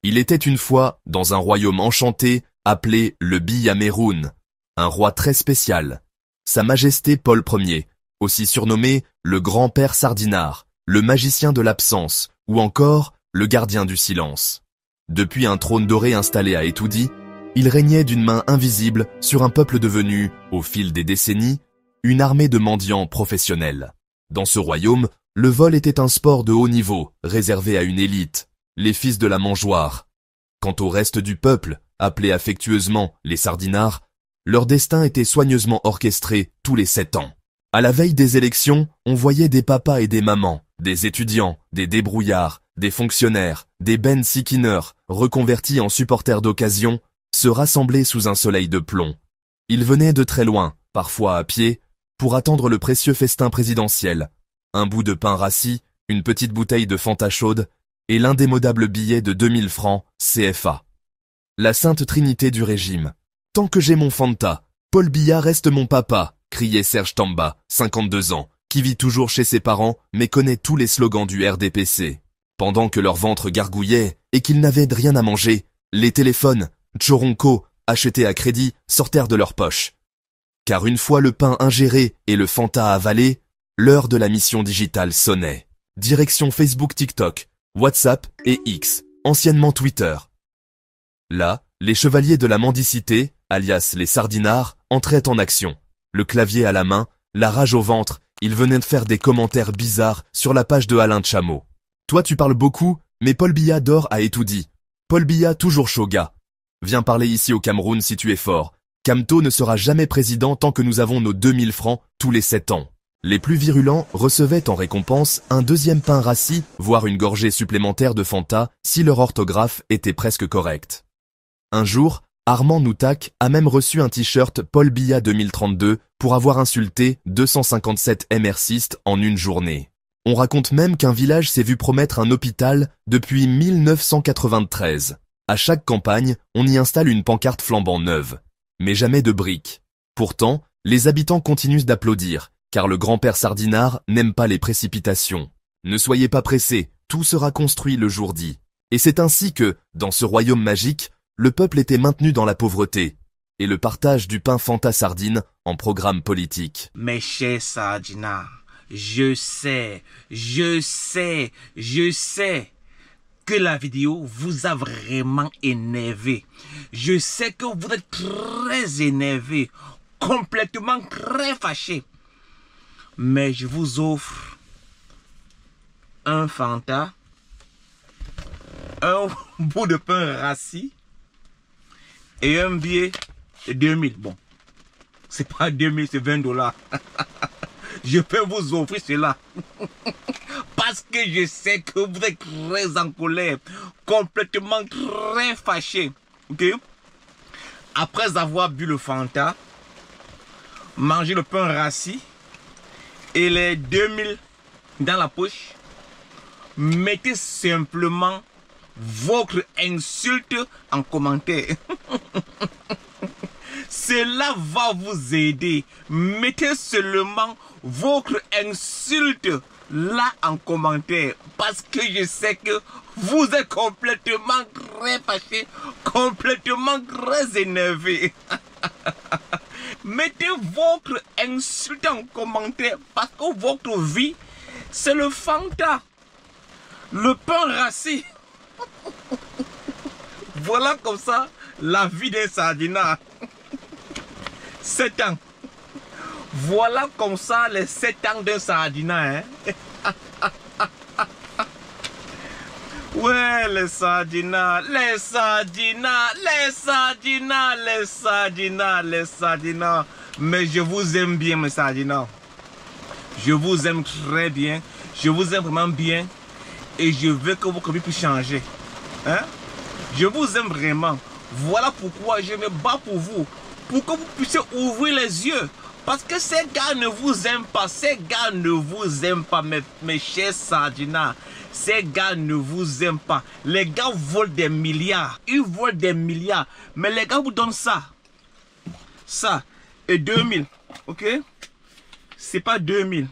Il était une fois dans un royaume enchanté appelé le Biyameroun, un roi très spécial. Sa Majesté Paul Ier, aussi surnommé le grand-père Sardinard, le magicien de l'absence ou encore le gardien du silence. Depuis un trône doré installé à Etoudi, il régnait d'une main invisible sur un peuple devenu, au fil des décennies, une armée de mendiants professionnels. Dans ce royaume, le vol était un sport de haut niveau, réservé à une élite, les fils de la mangeoire. Quant au reste du peuple, appelé affectueusement les Sardinards, leur destin était soigneusement orchestré tous les 7 ans. À la veille des élections, on voyait des papas et des mamans, des étudiants, des débrouillards, des fonctionnaires, des Ben Sikiners, reconvertis en supporters d'occasion, se rassembler sous un soleil de plomb. Ils venaient de très loin, parfois à pied, pour attendre le précieux festin présidentiel. Un bout de pain rassis, une petite bouteille de Fanta chaude et l'indémodable billet de 2000 francs CFA. La sainte trinité du régime. Tant que j'ai mon Fanta, Paul Biya reste mon papa, criait Serge Tamba, 52 ans, qui vit toujours chez ses parents mais connaît tous les slogans du RDPC. Pendant que leur ventre gargouillait et qu'ils n'avaient rien à manger, les téléphones, Choronco, achetés à crédit, sortèrent de leurs poches. Car une fois le pain ingéré et le Fanta avalé, l'heure de la mission digitale sonnait. Direction Facebook, TikTok, WhatsApp et X, anciennement Twitter. Là, les chevaliers de la mendicité, alias les Sardinards, entraient en action. Le clavier à la main, la rage au ventre, ils venaient de faire des commentaires bizarres sur la page de Alain Tchamo. Toi tu parles beaucoup, mais Paul Biya dort à Etoudi. Paul Biya toujours chaud gars. Viens parler ici au Cameroun si tu es fort. Camto ne sera jamais président tant que nous avons nos 2000 francs tous les 7 ans. Les plus virulents recevaient en récompense un deuxième pain rassis, voire une gorgée supplémentaire de Fanta si leur orthographe était presque correcte. Un jour, Armand Noutak a même reçu un t-shirt Paul Biya 2032 pour avoir insulté 257 MR6 en une journée. On raconte même qu'un village s'est vu promettre un hôpital depuis 1993. À chaque campagne, on y installe une pancarte flambant neuve. Mais jamais de briques. Pourtant, les habitants continuent d'applaudir, car le grand-père Sardinard n'aime pas les précipitations. Ne soyez pas pressés, tout sera construit le jour dit. Et c'est ainsi que, dans ce royaume magique, le peuple était maintenu dans la pauvreté, et le partage du pain Fanta Sardine en programme politique. Mes chers Sardinards, je sais que la vidéo vous a vraiment énervé. Je sais que vous êtes très énervé, complètement très fâché. Mais je vous offre un Fanta, un bout de pain rassis et un billet de 2000. Bon, c'est pas 2000, c'est 20 $. Je peux vous offrir cela. Parce que je sais que vous êtes très en colère, complètement très fâché. Ok? Après avoir bu le Fanta, mangé le pain rassis et les 2000 dans la poche, mettez simplement votre insulte en commentaire. Cela va vous aider. Mettez seulement votre insulte là en commentaire. Parce que je sais que vous êtes complètement très fâché, complètement très énervé. Mettez votre insulte en commentaire. Parce que votre vie, c'est le Fanta. Le pain rassis. Voilà comme ça la vie des Sardinards. 7 ans. Voilà comme ça les 7 ans d'un Sardinard. Hein? Ouais, les Sardinards, les Sardinards, les Sardinards, les Sardinards, les Sardinards. Mais je vous aime bien, mes Sardinards. Je vous aime très bien. Je vous aime vraiment bien. Et je veux que votre vie puisse changer. Hein? Je vous aime vraiment. Voilà pourquoi je me bats pour vous. Pour que vous puissiez ouvrir les yeux. Parce que ces gars ne vous aiment pas. Ces gars ne vous aiment pas, mes chers Sardinards. Ces gars ne vous aiment pas. Les gars volent des milliards. Ils volent des milliards. Mais les gars vous donnent ça. Ça. Et 2000. Ok? C'est pas 2000.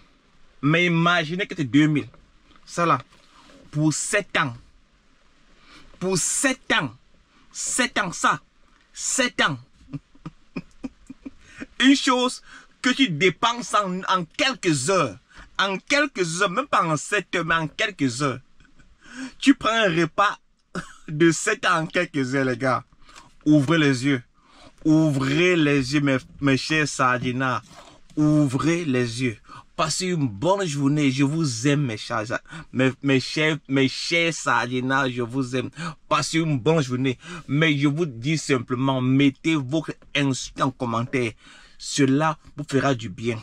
Mais imaginez que c'est 2000. Ça là. Pour 7 ans. pour 7 ans. 7 ans, ça. 7 ans. Une chose que tu dépenses en quelques heures. En quelques heures, même pas en 7 heures, mais en quelques heures. Tu prends un repas de 7 ans en quelques heures, les gars. Ouvrez les yeux. Ouvrez les yeux, mes chers sardinards. Ouvrez les yeux. Passez une bonne journée. Je vous aime, mes chers sardinards. Je vous aime. Passez une bonne journée. Mais je vous dis simplement, mettez votre insulte en commentaire. Cela vous fera du bien.